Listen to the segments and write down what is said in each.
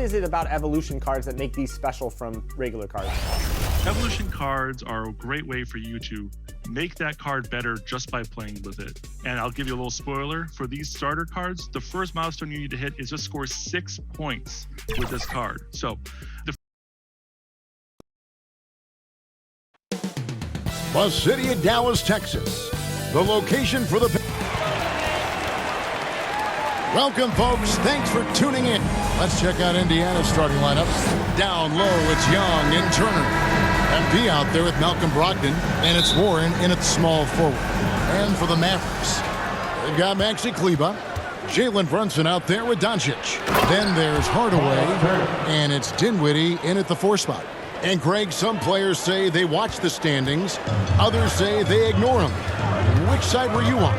Is it about evolution cards that make these special from regular cards? Evolution cards are a great way for you to make that card better just by playing with it. And I'll give you a little spoiler. For these starter cards, the first milestone you need to hit is just score 6 points with this card. So the city of Dallas, Texas, the location for the... Welcome, folks. Thanks for tuning in. Let's check out Indiana's starting lineup. Down low, it's Young and Turner. MP out there with Malcolm Brogdon, and it's Warren in at small forward. And for the Mavericks, they've got Maxi Kleber, Jalen Brunson out there with Doncic. Then there's Hardaway, and it's Dinwiddie in at the 4 spot. And Greg, some players say they watch the standings. Others say they ignore them. Which side were you on?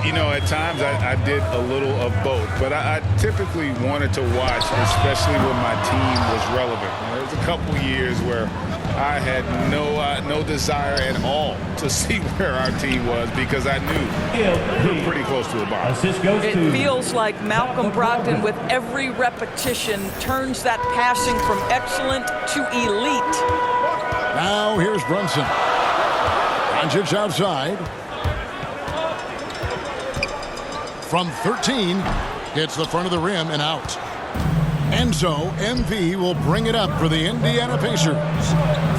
You know, at times I did a little of both, but I typically wanted to watch, especially when my team was relevant. There was a couple years where I had no desire at all to see where our team was because I knew we were pretty close to the bottom. It feels like Malcolm Brogdon, with every repetition, turns that passing from excellent to elite. Now here's Brunson. Doncic outside. From 13, hits the front of the rim and out. And so MP will bring it up for the Indiana Pacers.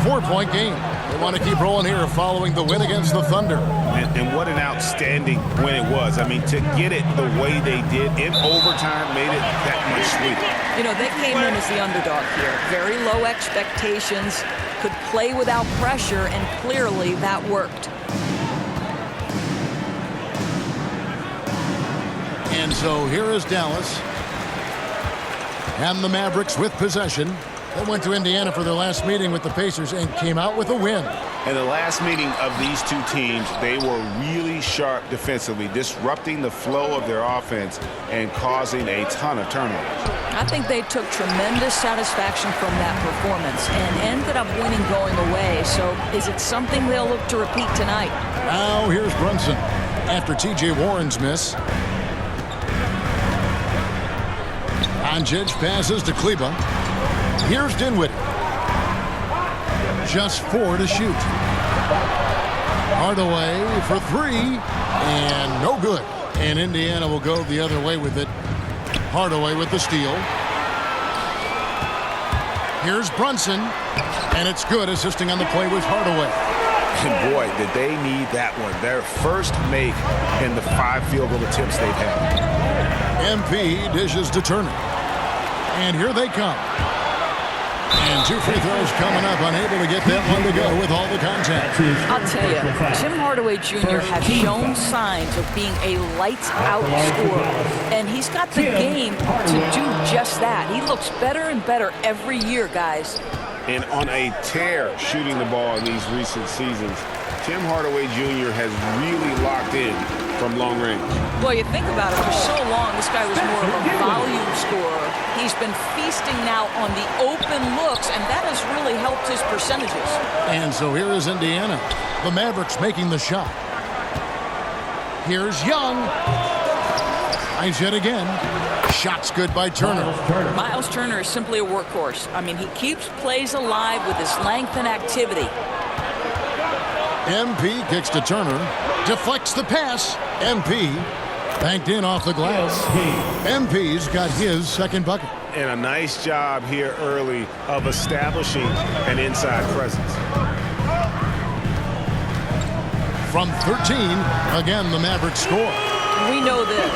4-point game. They want to keep rolling here following the win against the Thunder. And what an outstanding win it was. I mean, to get it the way they did in overtime made it that much sweeter. You know, they came in as the underdog here. Very low expectations, could play without pressure, and clearly that worked. And so here is Dallas. And the Mavericks with possession. They went to Indiana for their last meeting with the Pacers and came out with a win. In the last meeting of these two teams, they were really sharp defensively, disrupting the flow of their offense and causing a ton of turnovers. I think they took tremendous satisfaction from that performance and ended up winning going away. So is it something they'll look to repeat tonight? Now here's Brunson after T.J. Warren's miss. Doncic passes to Kleber. Here's Dinwiddie. Just 4 to shoot. Hardaway for 3, and no good. And Indiana will go the other way with it. Hardaway with the steal. Here's Brunson, and it's good. Assisting on the play was Hardaway. And boy, did they need that one. Their first make in the 5 field goal attempts they've had. MP dishes to Turner. And here they come. And 2 free throws coming up, unable to get that one to go with all the contact. I'll tell you, Tim Hardaway Jr. has shown signs of being a lights-out scorer, and he's got the game to do just that. He looks better and better every year, guys. And on a tear shooting the ball in these recent seasons, Tim Hardaway Jr. has really locked in from long range. Well, you think about it, for so long, this guy was more of a volume scorer. He's been feasting now on the open looks, and that has really helped his percentages. And so here is Indiana. The Mavericks making the shot. Here's Young. Nice hit again. Shot's good by Turner. Miles Turner is simply a workhorse. I mean, he keeps plays alive with his length and activity. MP kicks to Turner. Deflects the pass. MP banked in off the glass. MP's got his second bucket. And a nice job here early of establishing an inside presence. From 13, again, the Mavericks score. We know this.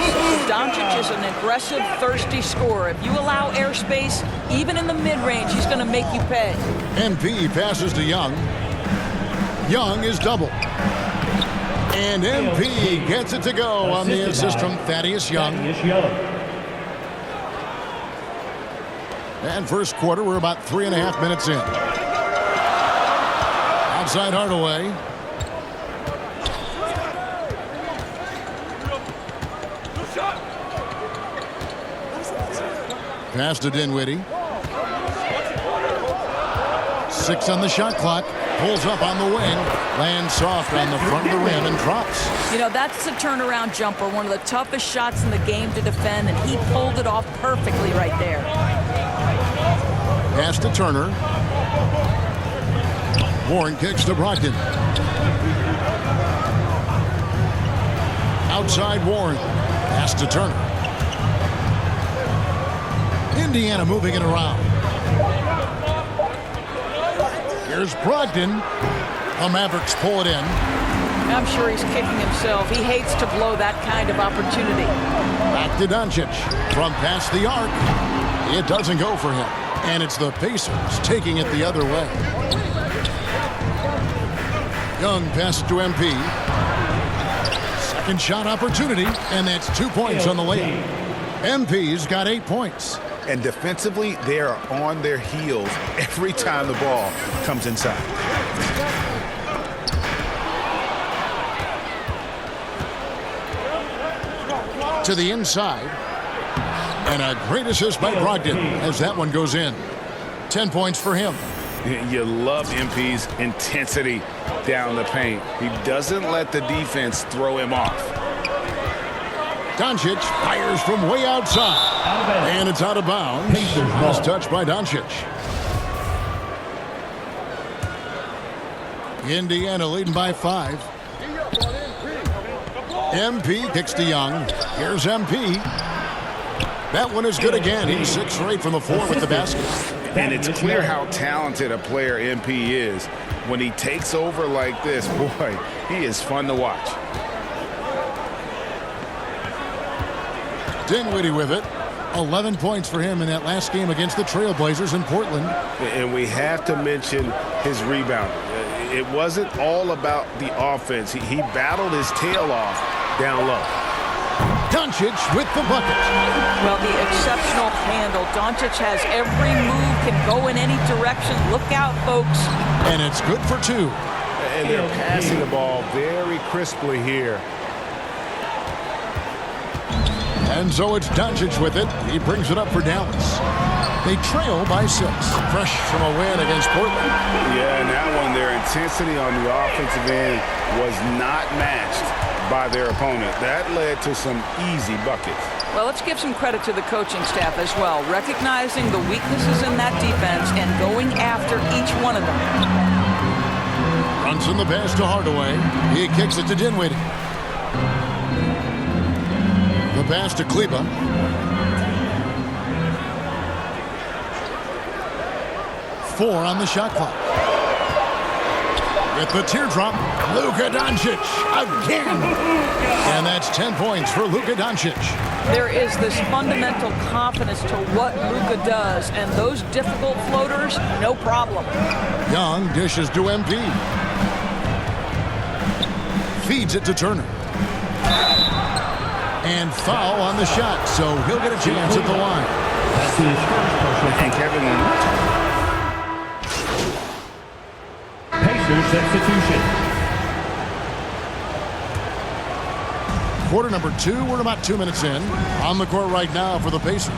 Doncic is an aggressive, thirsty scorer. If you allow airspace, even in the mid-range, he's going to make you pay. MP passes to Young. Young is double. And MP gets it to go on the assist from Thaddeus Young. And first quarter, we're about 3.5 minutes in. Outside Hardaway. Pass to Dinwiddie. 6 on the shot clock. Pulls up on the wing. Lands soft on the front of the rim and drops. You know, that's a turnaround jumper. One of the toughest shots in the game to defend, and he pulled it off perfectly right there. Pass to Turner. Warren kicks to Brogdon. Outside Warren. Pass to Turner. Indiana moving it around. Here's Brogdon. The Mavericks pull it in. I'm sure he's kicking himself. He hates to blow that kind of opportunity. Back to Doncic. From past the arc. It doesn't go for him. And it's the Pacers taking it the other way. Young pass to MP. Second shot opportunity, and that's 2 points on the layup. MP's got 8 points. And defensively, they are on their heels every time the ball comes inside. To the inside. And a great assist by Brogdon as that one goes in. 10 points for him. You love MP's intensity down the paint. He doesn't let the defense throw him off. Doncic fires from way outside. And it's out of bounds. Nice touch by Doncic. Indiana leading by 5. MP kicks to Young. Here's MP. That one is good again. He's 6 for 8 from the floor with the basket. And it's clear how talented a player MP is. When he takes over like this, boy, he is fun to watch. Dinwiddie with it. 11 points for him in that last game against the Trailblazers in Portland. And we have to mention his rebound. It wasn't all about the offense. He battled his tail off down low. Doncic with the bucket. Well, the exceptional handle. Doncic has every move, can go in any direction. Look out, folks. And it's good for 2. And they're passing the ball very crisply here. And so it's Doncic with it. He brings it up for Dallas. They trail by 6. Fresh from a win against Portland. Yeah, and that one, their intensity on the offensive end was not matched by their opponent. That led to some easy buckets. Well, let's give some credit to the coaching staff as well, recognizing the weaknesses in that defense and going after each one of them. Runs in the pass to Hardaway. He kicks it to Dinwiddie. The pass to Kleba. Four on the shot clock. With the teardrop, Luka Doncic again. And that's 10 points for Luka Doncic. There is this fundamental confidence to what Luka does, and those difficult floaters, no problem. Young dishes to MP. Feeds it to Turner. And foul on the shot, so he'll get a chance at the line. And Kevin, substitution. Quarter number 2, we're about 2 minutes in. On the court right now for the Pacers.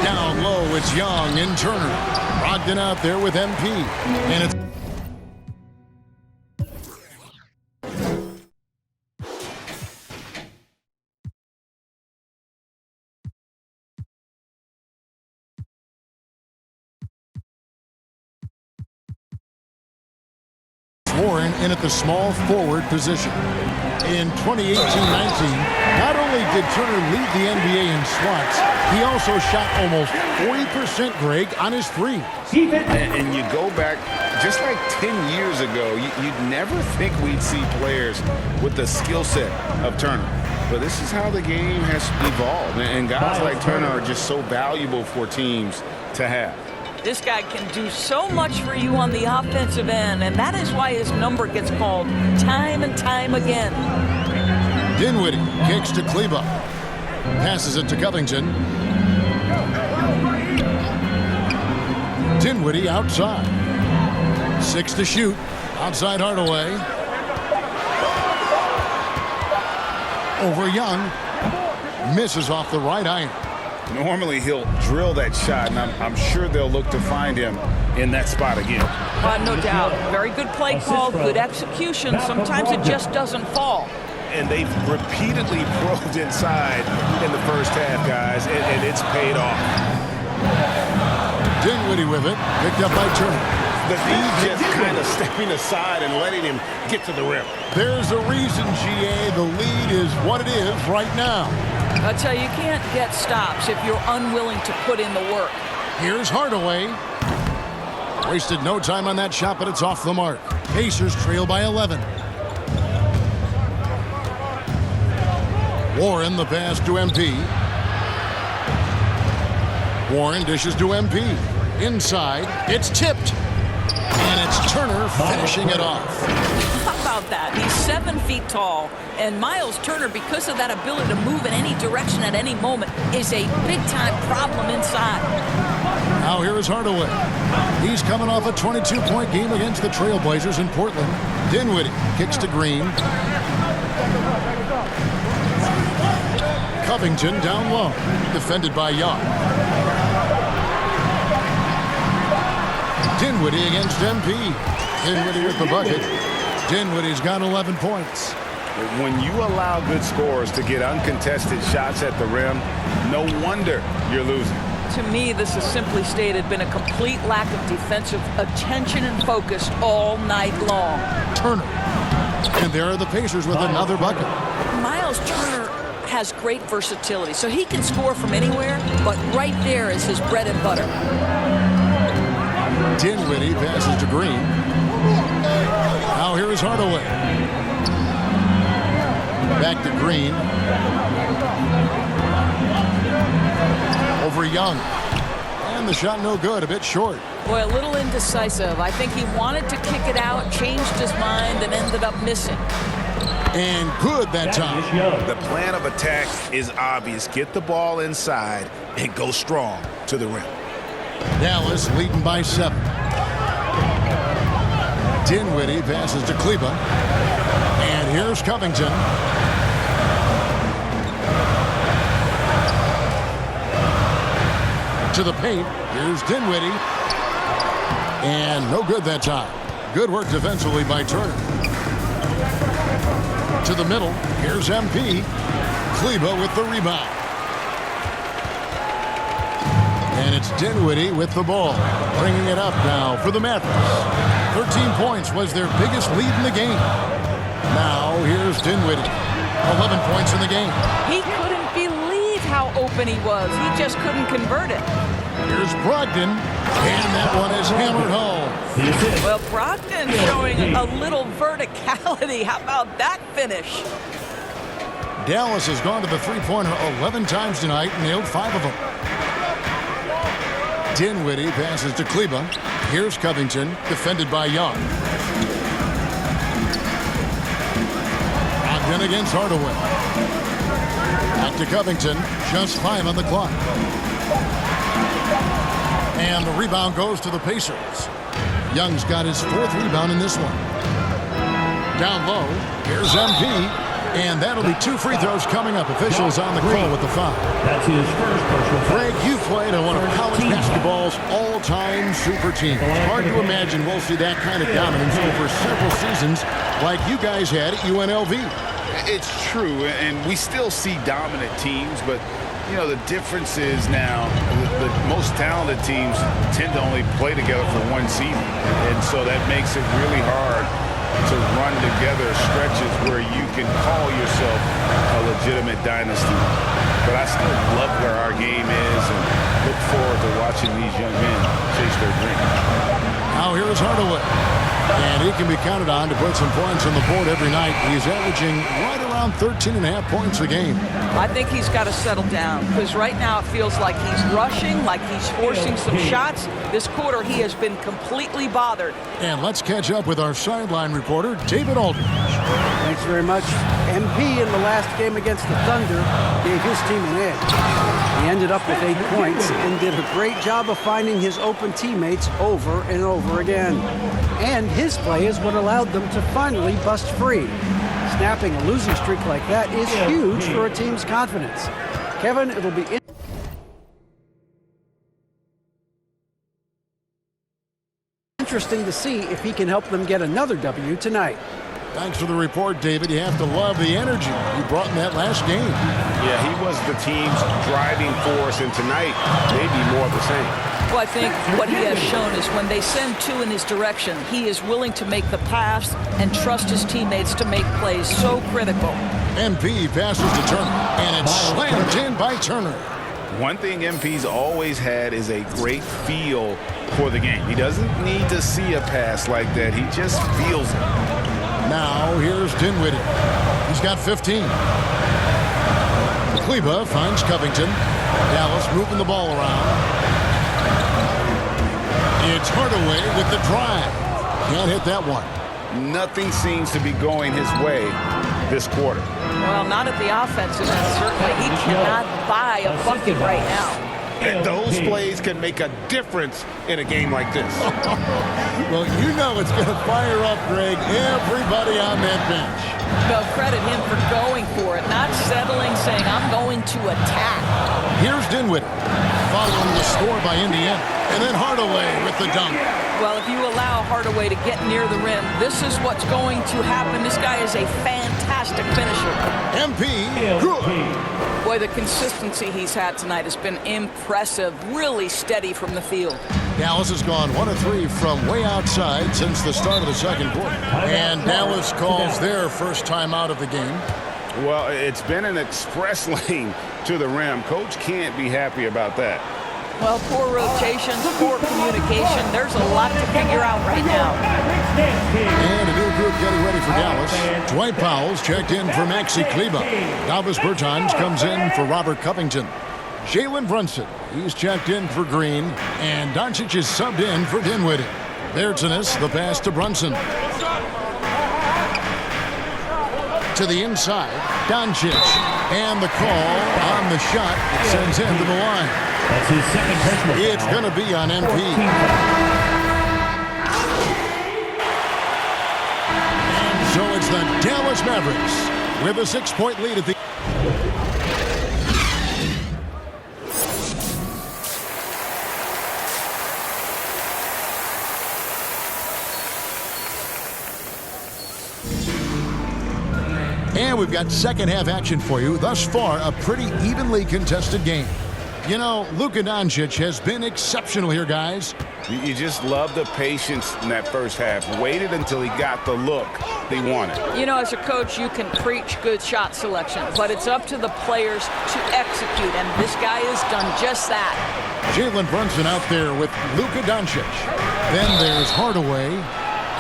Down low, it's Young and Turner. Brogdon out there with MP. And it's Warren in at the small forward position. In 2018-19, not only did Turner lead the NBA in swats, he also shot almost 40%, Greg, on his threes. And you go back just like 10 years ago, you'd never think we'd see players with the skill set of Turner. But this is how the game has evolved. And guys like Turner are just so valuable for teams to have. This guy can do so much for you on the offensive end, and that is why his number gets called time and time again. Dinwiddie kicks to Kleba. Passes it to Covington. Dinwiddie outside. 6 to shoot. Outside Hardaway. Over Young. Misses off the right iron. Normally he'll drill that shot, and I'm sure they'll look to find him in that spot again. No doubt. Very good play call, good execution. Sometimes it just doesn't fall. And they've repeatedly probed inside in the first half, guys, and it's paid off. Dinwiddie with it. Picked up by Turner. The D just kind of stepping aside and letting him get to the rim. There's a reason, GA. The lead is what it is right now. I tell you, you can't get stops if you're unwilling to put in the work. Here's Hardaway. Wasted no time on that shot, but it's off the mark. Pacers trail by 11. Warren the pass to MP. Warren dishes to MP. Inside, it's tipped. And it's Turner finishing it off. How about that? He's 7 feet tall. And Miles Turner, because of that ability to move in any direction at any moment, is a big-time problem inside. Now here is Hardaway. He's coming off a 22-point game against the Trailblazers in Portland. Dinwiddie kicks to Green. Covington down low. Defended by Young. Dinwiddie against MP. Dinwiddie with the bucket. Dinwiddie's got 11 points. When you allow good scorers to get uncontested shots at the rim, no wonder you're losing. To me, this is simply stated been a complete lack of defensive attention and focus all night long. Turner. And there are the Pacers with another bucket. Miles Turner has great versatility, so he can score from anywhere, but right there is his bread and butter. Dinwiddie passes to Green. Now here is Hardaway. Back to Green. Over Young. And the shot no good, a bit short. Boy, a little indecisive. I think he wanted to kick it out, changed his mind, and ended up missing. And good that time. The plan of attack is obvious. Get the ball inside and go strong to the rim. Dallas leading by 7. Dinwiddie passes to Koua. And here's Covington. To the paint. Here's Dinwiddie. And no good that time. Good work defensively by Turner. To the middle. Here's MP. Koua with the rebound. And it's Dinwiddie with the ball. Bringing it up now for the Mavericks. 13 points was their biggest lead in the game. Now here's Dinwiddie. 11 points in the game. He couldn't believe how open he was. He just couldn't convert it. Here's Brogdon. And that one is hammered home. Well, Brogdon showing a little verticality. How about that finish? Dallas has gone to the three-pointer 11 times tonight and nailed 5 of them. Dinwiddie passes to Koua. Here's Covington, defended by Young. Ogden against Hardaway. Back to Covington, just 5 on the clock. And the rebound goes to the Pacers. Young's got his 4th rebound in this one. Down low, here's MP. And that'll be 2 free throws coming up. Officials on the call with the foul. That's his first personal foul. Greg, you played on one of college basketball's all-time super teams. Hard to imagine we'll see that kind of dominance over several seasons like you guys had at UNLV. It's true, and we still see dominant teams, but you know, the difference is now the most talented teams tend to only play together for one season, and so that makes it really hard to run together stretches where you can call yourself a legitimate dynasty. But I still love where our game is and look forward to watching these young men chase their dream. Now here is Hardaway. And he can be counted on to put some points on the board every night. He's averaging right around 13.5 points a game. I think he's got to settle down because right now it feels like he's rushing, like he's forcing some shots. This quarter he has been completely bothered. And let's catch up with our sideline reporter, David Aldridge. Thanks very much. MP in the last game against the Thunder gave his team an edge. He ended up with 8 points and did a great job of finding his open teammates over and over again. And his play is what allowed them to finally bust free. Snapping a losing streak like that is huge for a team's confidence. Kevin, it'll be interesting to see if he can help them get another W tonight. Thanks for the report, David. You have to love the energy he brought in that last game. Yeah, he was the team's driving force, and tonight, maybe more of the same. Well, I think what he has shown is when they send two in his direction, he is willing to make the pass and trust his teammates to make plays. So critical. MP passes to Turner, and it's slammed in by Turner. One thing MP's always had is a great feel for the game. He doesn't need to see a pass like that. He just feels it. Now here's Dinwiddie. He's got 15. Koua finds Covington. Dallas moving the ball around. It's Hardaway with the drive. Can't hit that one. Nothing seems to be going his way this quarter. Well, not at the offensive end, certainly. He cannot buy a bucket right now. And those plays can make a difference in a game like this. Well, you know it's going to fire up, Greg, everybody on that bench. They'll credit him for going for it, not settling, saying, I'm going to attack. Here's Dinwiddie, following the score by Indiana. And then Hardaway with the dunk. Well, if you allow Hardaway to get near the rim, this is what's going to happen. This guy is a fantastic finisher. MP, good. Boy, the consistency he's had tonight has been impressive. Really steady from the field. Dallas has gone 1 of 3 from way outside since the start of the second quarter. And Dallas calls their first time out of the game. Well, it's been an express lane to the rim. Coach can't be happy about that. Well, poor rotations, poor communication. There's a lot to figure out right now. And a new group getting ready for Dallas. Dwight Powell's checked in for Maxi Kleber. Davis Bertans comes in for Robert Covington. Jalen Brunson, he's checked in for Green. And Doncic is subbed in for Dinwiddie. Bertans, the pass to Brunson. To the inside, Doncic. And the call on the shot sends him to the line. That's his second personal foul. It's going to be on MP. And so it's the Dallas Mavericks with a 6-point lead at the... And we've got second half action for you. Thus far, a pretty evenly contested game. You know, Luka Doncic has been exceptional here, guys. You just love the patience in that first half. Waited until he got the look he wanted. You know, as a coach, you can preach good shot selection, but it's up to the players to execute, and this guy has done just that. Jalen Brunson out there with Luka Doncic. Then there's Hardaway.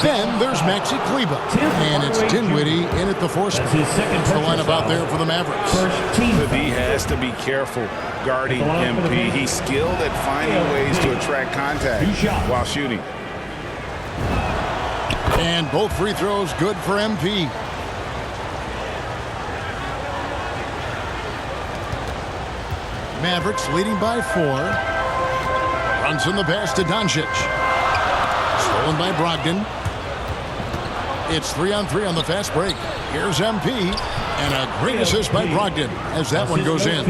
Then there's Maxi Kleber. And it's Dinwiddie in at the force. The lineup out there for the Mavericks. The D has to be careful guarding MP. He's skilled at finding ways to attract contact while shooting. And both free throws good for MP. Mavericks leading by 4. Brunson the pass to Doncic. Stolen by Brogdon. It's 3-on-3 on the fast break. Here's MP. And a great assist by Brogdon as that one goes in.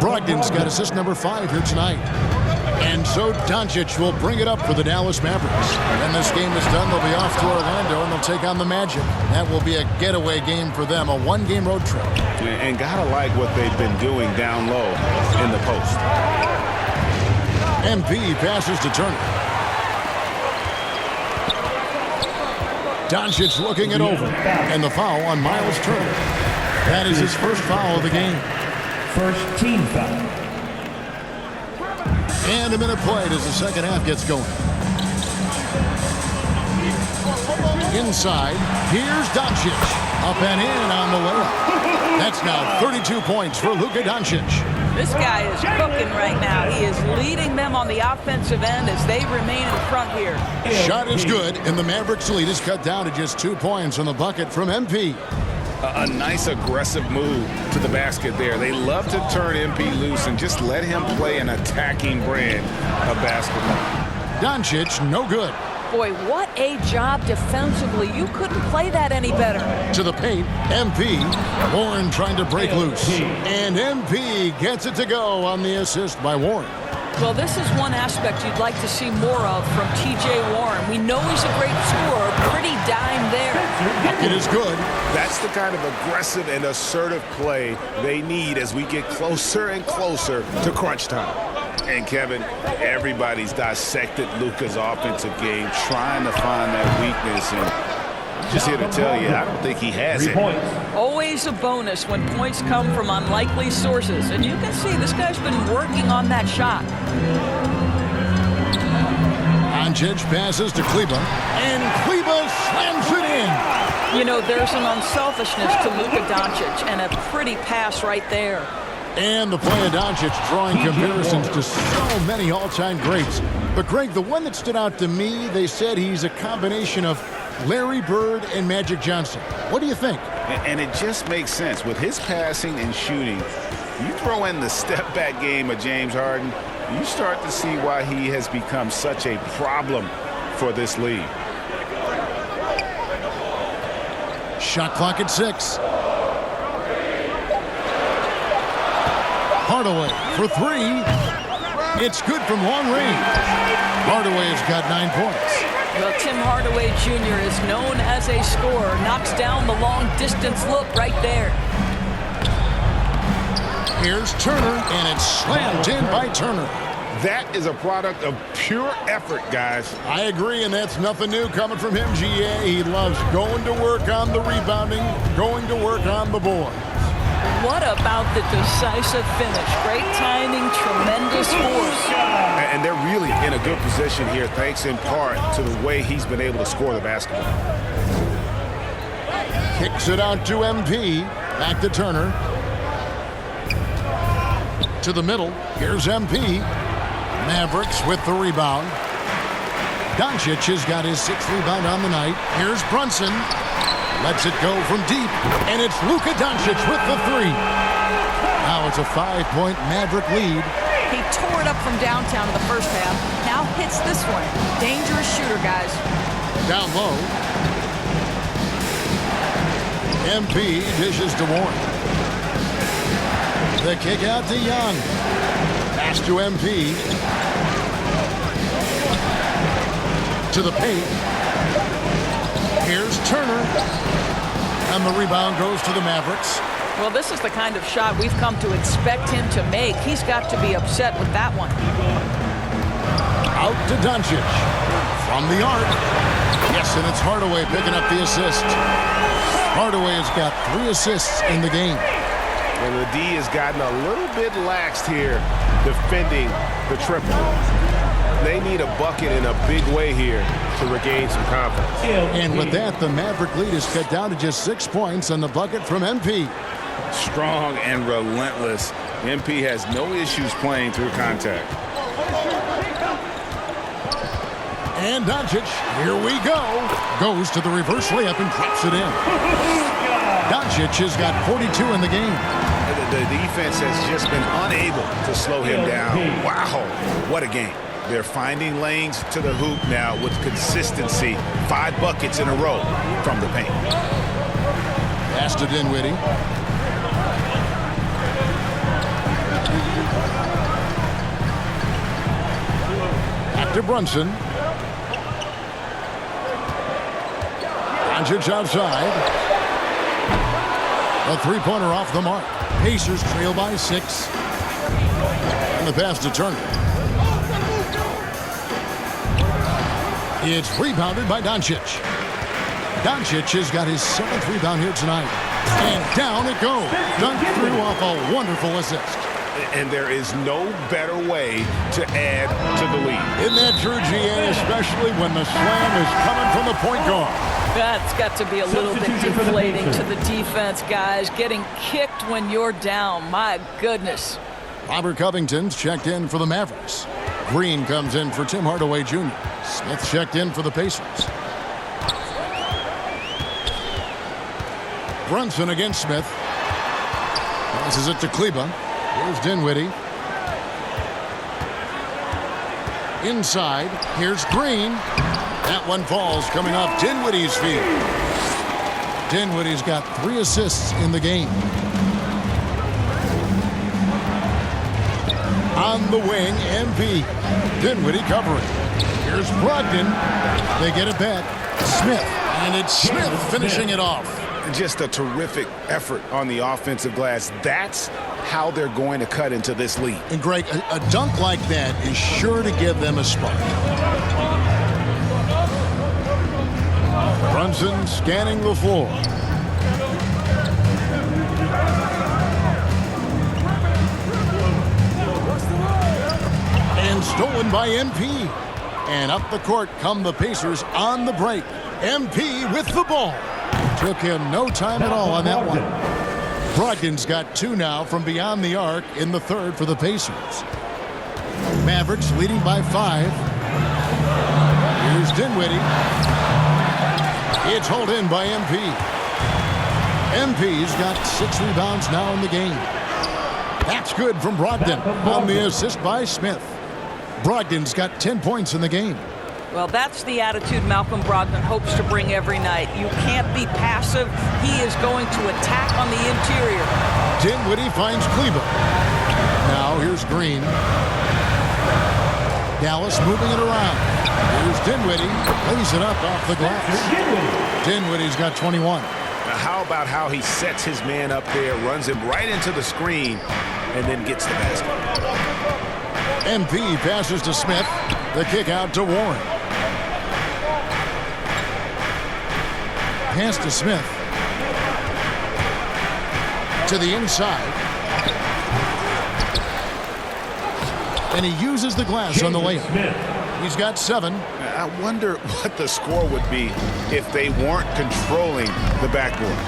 Brogdon's got assist number 5 here tonight. And so Doncic will bring it up for the Dallas Mavericks. When this game is done, they'll be off to Orlando and they'll take on the Magic. That will be a getaway game for them, a 1-game road trip. And gotta like what they've been doing down low in the post. MP passes to Turner. Doncic looking it over. And the foul on Miles Turner. That is his first foul of the game. First team foul. And a minute played as the second half gets going. Inside, here's Doncic. Up and in on the layup. That's now 32 points for Luka Doncic. This guy is cooking right now. He is leading them on the offensive end as they remain in front here. Shot is good, and the Mavericks lead is cut down to just 2 points on the bucket from MP. A nice aggressive move to the basket there. They love to turn MP loose and just let him play an attacking brand of basketball. Doncic, no good. Boy, what a job defensively. You couldn't play that any better. To the paint, MP. Warren trying to break loose. And MP gets it to go on the assist by Warren. Well, this is one aspect you'd like to see more of from T.J. Warren. We know he's a great scorer, pretty dime there. It is good. That's the kind of aggressive and assertive play they need as we get closer and closer to crunch time. And Kevin, everybody's dissected Luka's offensive game, trying to find that weakness. And just here to tell you, I don't think he has it. Always a bonus when points come from unlikely sources. And you can see this guy's been working on that shot. Doncic passes to Koua, and Koua slams it in. You know, there's an unselfishness to Luka Doncic, and a pretty pass right there. And the play of Doncic drawing comparisons to so many all-time greats. But, Greg, the one that stood out to me, they said he's a combination of Larry Bird and Magic Johnson. What do you think? And it just makes sense. With his passing and shooting, you throw in the step-back game of James Harden, you start to see why he has become such a problem for this league. Shot clock at 6. Hardaway for 3. It's good from long range. Hardaway has got 9 points. Well, Tim Hardaway Jr. is known as a scorer. Knocks down the long-distance look right there. Here's Turner, and it's slammed in by Turner. That is a product of pure effort, guys. I agree, and that's nothing new coming from him, GA. He loves going to work on the rebounding, going to work on the board. What about the decisive finish? Great timing, tremendous force. And they're really in a good position here, thanks in part to the way he's been able to score the basketball. Kicks it out to MP. Back to Turner. To the middle. Here's MP. Mavericks with the rebound. Doncic has got his 6th rebound on the night. Here's Brunson. Lets it go from deep. And it's Luka Doncic with the 3. Now it's a 5-point Maverick lead. He tore it up from downtown in the first half. Now hits this one. Dangerous shooter, guys. Down low. MP dishes to Warren. The kick out to Young. Pass to MP. To the paint. Here's Turner. And the rebound goes to the Mavericks. Well, this is the kind of shot we've come to expect him to make. He's got to be upset with that one. Out to Doncic. From the arc. Yes, and it's Hardaway picking up the assist. Hardaway has got 3 assists in the game. And the D has gotten a little bit laxed here defending the triple. They need a bucket in a big way here to regain some confidence. And with that, the Maverick lead is cut down to just 6 points on the bucket from MP. Strong and relentless. MP has no issues playing through contact. And Doncic, here we go. Goes to the reverse layup and drops it in. Doncic has got 42 in the game. The defense has just been unable to slow him down. Wow, what a game. They're finding lanes to the hoop now with consistency. 5 buckets in a row from the paint. Pass to Dinwiddie. Back to Brunson. Doncic outside. A 3-pointer off the mark. Pacers trail by 6. And the pass to Turner. It's rebounded by Doncic. Doncic has got his 7th rebound here tonight. And down it goes. Dunked through off a wonderful assist. And there is no better way to add to the lead. Isn't that true, GA? Especially when the slam is coming from the point guard. That's got to be a little bit deflating to the defense, guys. Getting kicked when you're down. My goodness. Robert Covington's checked in for the Mavericks. Green comes in for Tim Hardaway Jr. Smith checked in for the Pacers. Brunson against Smith. Passes it to Koua. Here's Dinwiddie. Inside. Here's Green. That one falls coming off Dinwiddie's feet. Dinwiddie's got 3 assists in the game. On the wing, MP. Dinwiddie covering. Here's Brogdon. They get it back. Smith. And it's Smith finishing it off. Just a terrific effort on the offensive glass. That's how they're going to cut into this lead. And Greg, a dunk like that is sure to give them a spark. Brunson scanning the floor. And stolen by MP. And up the court come the Pacers on the break. MP with the ball. Took him no time at all on that one. Brogdon's got 2 now from beyond the arc in the third for the Pacers. Mavericks leading by 5. Here's Dinwiddie. It's hauled in by MP. MP's got 6 rebounds now in the game. That's good from Brogdon on the assist by Smith. Brogdon's got 10 points in the game. Well, that's the attitude Malcolm Brogdon hopes to bring every night. You can't be passive. He is going to attack on the interior. Dinwiddie finds Koua. Now here's Green. Dallas moving it around. Here's Dinwiddie. Lays it up off the glass. Dinwiddie's got 21. Now how about how he sets his man up there, runs him right into the screen, and then gets the basket. MP passes to Smith. The kick out to Warren. Pass to Smith. To the inside. And he uses the glass on the layup. He's got 7. I wonder what the score would be if they weren't controlling the backboard.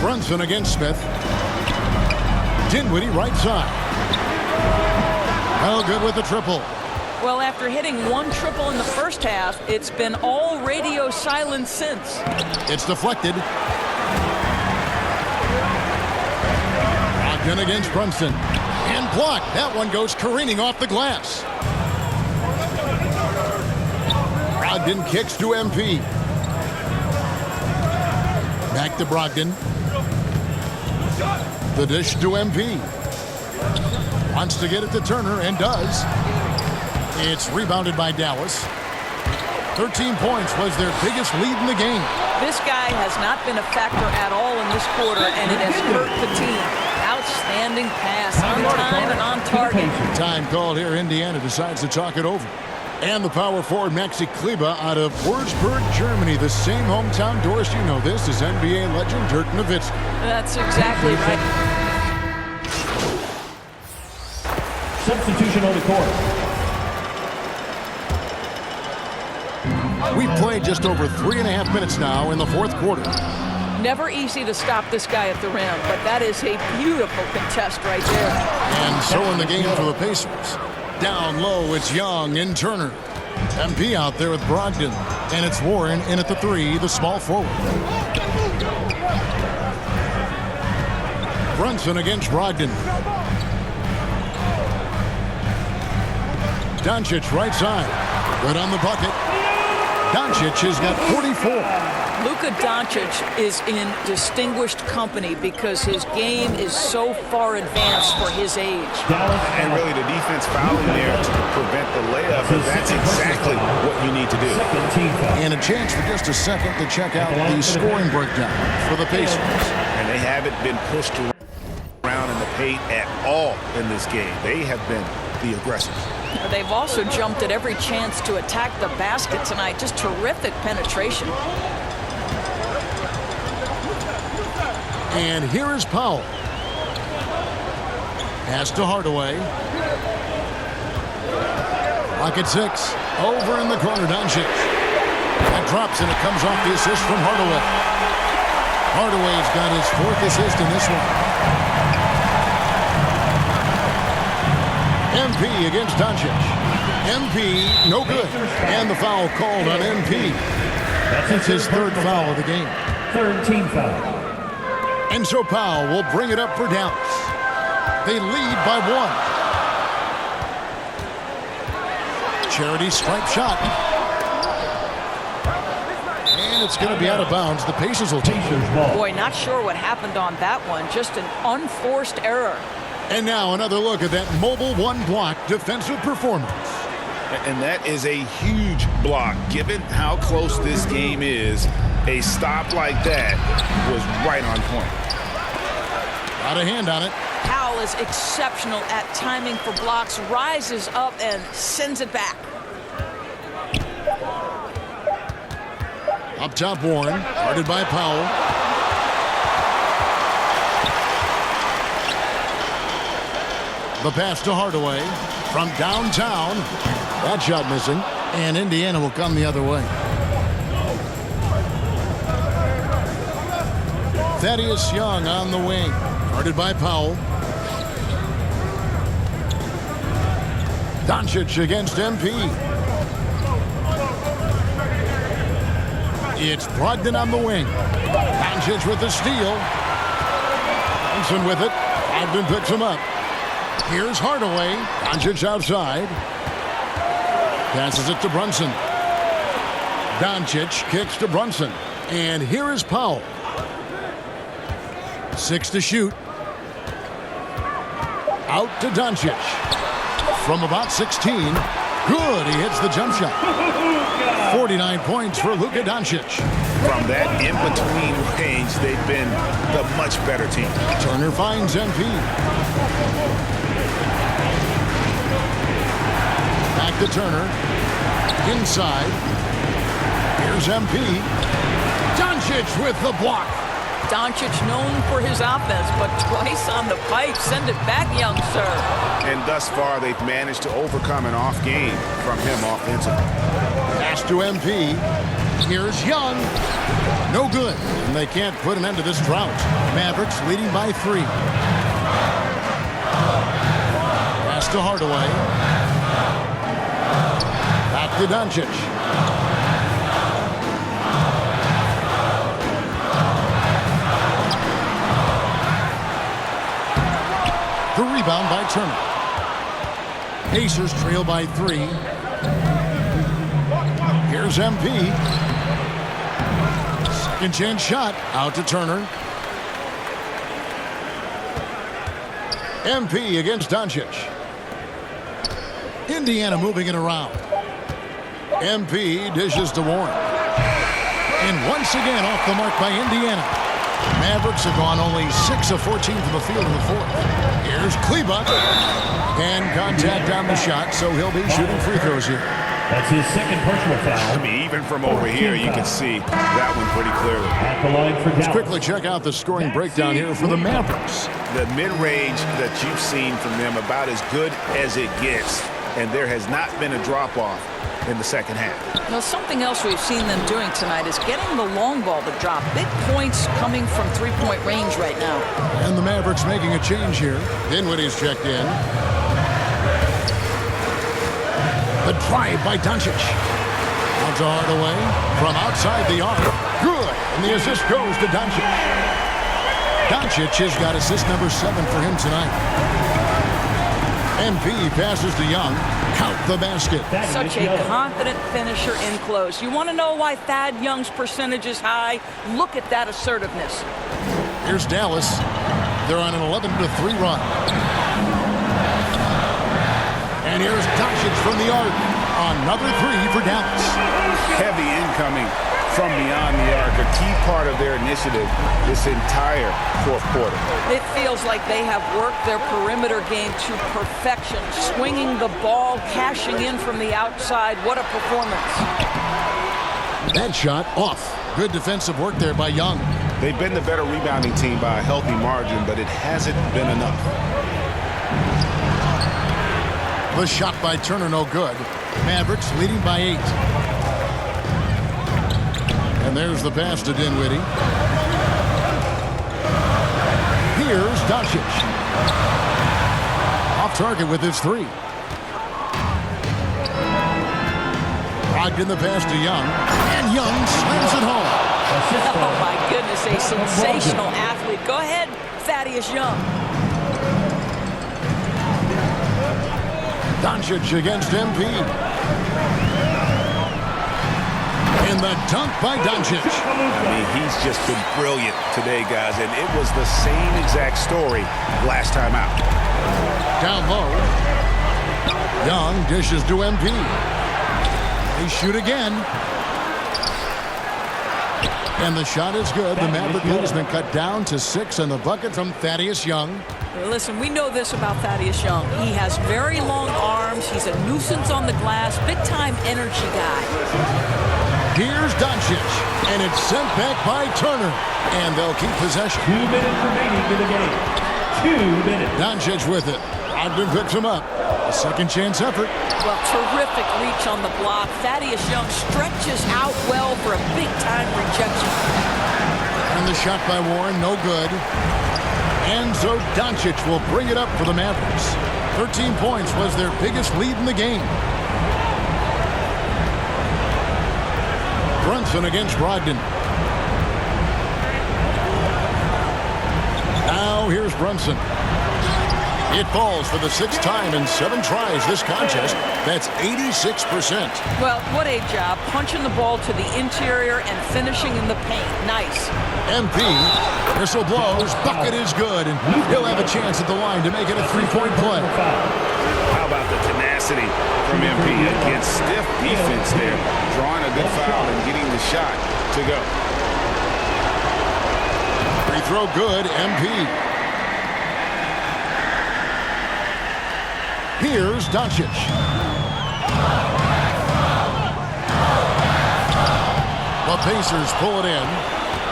Brunson against Smith. Dinwiddie right side. Well, good with the triple. Well, after hitting 1 triple in the first half, it's been all radio silence since. It's deflected. Brogdon against Brunson. And blocked. That one goes careening off the glass. Brogdon kicks to MP. Back to Brogdon. The dish to MP. Wants to get it to Turner and does. It's rebounded by Dallas. 13 points was their biggest lead in the game. This guy has not been a factor at all in this quarter, and it has hurt the team. Outstanding pass, on time and on target. Time called here. Indiana decides to talk it over. And the power forward, Maxi Kleber, out of Würzburg, Germany. The same hometown. Doris, you know this is NBA legend Dirk Nowitzki. That's exactly right. Substitution on the court. We've played just over 3.5 minutes now in the fourth quarter. Never easy to stop this guy at the rim, but that is a beautiful contest right there. And so in the game for the Pacers. Down low, it's Young and Turner. MP out there with Brogdon. And it's Warren in at the 3, the small forward. Brunson against Brogdon. Doncic right side. Good on the bucket. Doncic has got 44. Luka Doncic is in distinguished company because his game is so far advanced for his age. And really the defense fouling there to prevent the layup, and that's exactly what you need to do. And a chance for just a second to check out the scoring breakdown for the Pacers. And they haven't been pushed around in the paint at all in this game. They have been the aggressors. They've also jumped at every chance to attack the basket tonight. Just terrific penetration. And here is Powell. Pass to Hardaway. Pocket 6. Over in the corner, Doncic. That drops and it comes off the assist from Hardaway. Hardaway's got his 4th assist in this one. MP against Doncic. MP, no good. And the foul called on MP. That's his 3rd foul of the game. 3rd team foul. And so Powell will bring it up for Dallas. They lead by 1. Charity stripe shot. And it's going to be out of bounds. The Pacers will take it. Boy, not sure what happened on that one. Just an unforced error. And now another look at that mobile one-block defensive performance. And that is a huge block. Given how close this game is, a stop like that was right on point. Got a hand on it. Powell is exceptional at timing for blocks, rises up and sends it back. Up top, Warren, guarded by Powell. The pass to Hardaway from downtown. That shot missing, and Indiana will come the other way. Thaddeus Young on the wing, guarded by Powell. Doncic against MP. It's Brogdon on the wing. Doncic with the steal. Thompson with it. Brogdon picks him up. Here's Hardaway. Doncic outside. Passes it to Brunson. Doncic kicks to Brunson. And here is Powell. 6 to shoot. Out to Doncic. From about 16. Good. He hits the jump shot. 49 points for Luka Doncic. From that in-between range, they've been the much better team. Turner finds MP. Back to Turner. Inside. Here's MP. Doncic with the block. Doncic known for his offense, but twice on the pipe. Send it back, young sir. And thus far, they've managed to overcome an off game from him offensively. Pass to MP. Here's Young. No good. And they can't put an end to this drought. Mavericks leading by 3. Pass to Hardaway. Back to Doncic. The rebound by Turner. Pacers trail by 3. Here's MP. Second chance shot. Out to Turner. MP against Doncic. Indiana moving it around. MP dishes to Warren. And once again off the mark by Indiana. Mavericks have gone only 6 of 14 from the field in the fourth. Here's Kleba. And contact on the shot, so he'll be shooting free throws here. That's his second personal foul. I mean, even from over here, you can see that one pretty clearly. At the line for Let's Dallas. quickly check out the scoring breakdown here for the Mavericks. The mid-range that you've seen from them about as good as it gets, and there has not been a drop-off in the second half. Now, something else we've seen them doing tonight is getting the long ball to drop. Big points coming from three-point range right now. And the Mavericks making a change here. Dinwiddie's checked in. The drive by Doncic. Out to Hardaway from outside the arc. Good. And the assist goes to Doncic. Doncic has got assist number 7 for him tonight. MP passes to Young. Count the basket. Such a confident finisher in close. You want to know why Thad Young's percentage is high? Look at that assertiveness. Here's Dallas. They're on an 11-3 run. And here's Doncic from the arc. Another 3 for Dallas. Heavy incoming from beyond the arc, a key part of their initiative this entire fourth quarter. It feels like they have worked their perimeter game to perfection, swinging the ball, cashing in from the outside. What a performance. That shot off. Good defensive work there by Young. They've been the better rebounding team by a healthy margin, but it hasn't been enough. The shot by Turner no good. Mavericks leading by 8. And there's the pass to Dinwiddie. Here's Doncic. Off target with his 3. Brogdon the pass to Young. And Young slams it home. Oh, my goodness, a sensational athlete. Go ahead, Thaddeus Young. Doncic against MP. And the dunk by Doncic. I mean, he's just been brilliant today, guys, and it was the same exact story last time out. Down low. Young dishes to MP. They shoot again. And the shot is good. The Maverick lead has been cut down to 6, and the bucket from Thaddeus Young. Listen, we know this about Thaddeus Young. He has very long arms. He's a nuisance on the glass. Big-time energy guy. Here's Doncic, and it's sent back by Turner. And they'll keep possession. 2 minutes remaining in the game. 2 minutes. Doncic with it. Ogden picks him up. A second chance effort. Well, terrific reach on the block. Thaddeus Young stretches out well for a big-time rejection. And the shot by Warren, no good. And so Doncic will bring it up for the Mavericks. 13 points was their biggest lead in the game. Brunson against Brogdon. Now here's Brunson. It falls for the 6th time in 7 tries this contest. That's 86%. Well, what a job. Punching the ball to the interior and finishing in the paint. Nice. MP, whistle blows, bucket is good, and he'll have a chance at the line to make it a 3-point play. How about the tenacity from MP against stiff defense there, drawing a good foul and getting the shot to go. Free throw good, MP. Here's Doncic. The Pacers pull it in.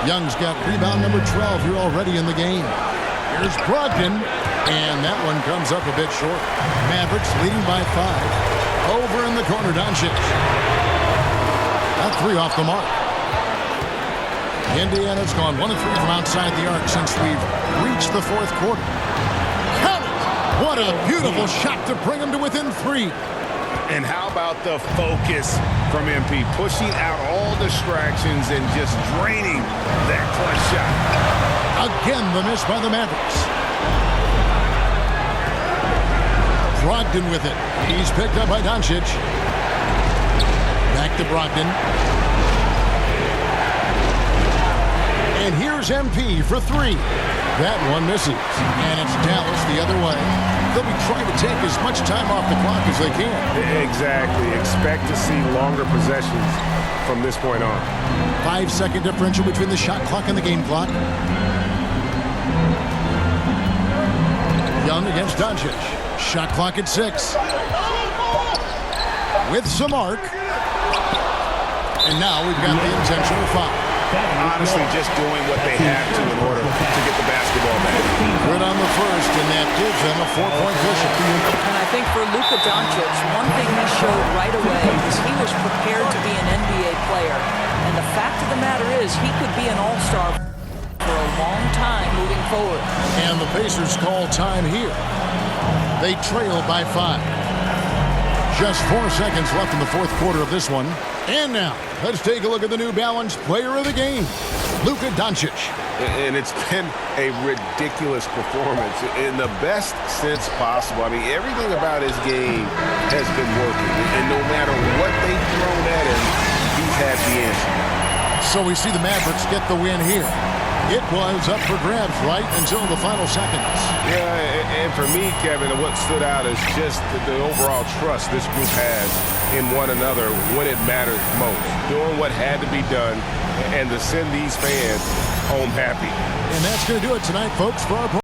Young's got rebound number 12 here already in the game. Here's Brogdon, and that one comes up a bit short. Mavericks leading by 5. Over in the corner, Doncic. That 3 off the mark. Indiana's gone 1 of 3 from outside the arc since we've reached the 4th quarter. What a beautiful shot to bring him to within 3. And how about the focus from MP, pushing out all distractions and just draining that clutch shot. Again, the miss by the Mavericks. Brogdon with it. He's picked up by Doncic. Back to Brogdon. And here's MP for 3. That one misses. And it's Dallas the other way. They'll be trying to take as much time off the clock as they can. Exactly. Expect to see longer possessions from this point on. 5-second differential between the shot clock and the game clock. Young against Doncic. Shot clock at 6. With some arc. And now we've got the intentional foul. Honestly, just doing what they have to in order to get the basketball back. Good on the first, and that gives them a 4-point cushion. And I think for Luka Doncic, one thing he showed right away is he was prepared to be an NBA player. And the fact of the matter is he could be an all-star for a long time moving forward. And the Pacers call time here. They trail by 5. Just 4 seconds left in the 4th quarter of this one. And now, let's take a look at the New Balance player of the game, Luka Doncic. And it's been a ridiculous performance in the best sense possible. I mean, everything about his game has been working. And no matter what they've thrown at him, he's had the answer. So we see the Mavericks get the win here. It was up for grabs right until the final seconds. Yeah, and for me, Kevin, what stood out is just the overall trust this group has in one another when it mattered most. Doing what had to be done and to send these fans home happy. And that's going to do it tonight, folks, for our program.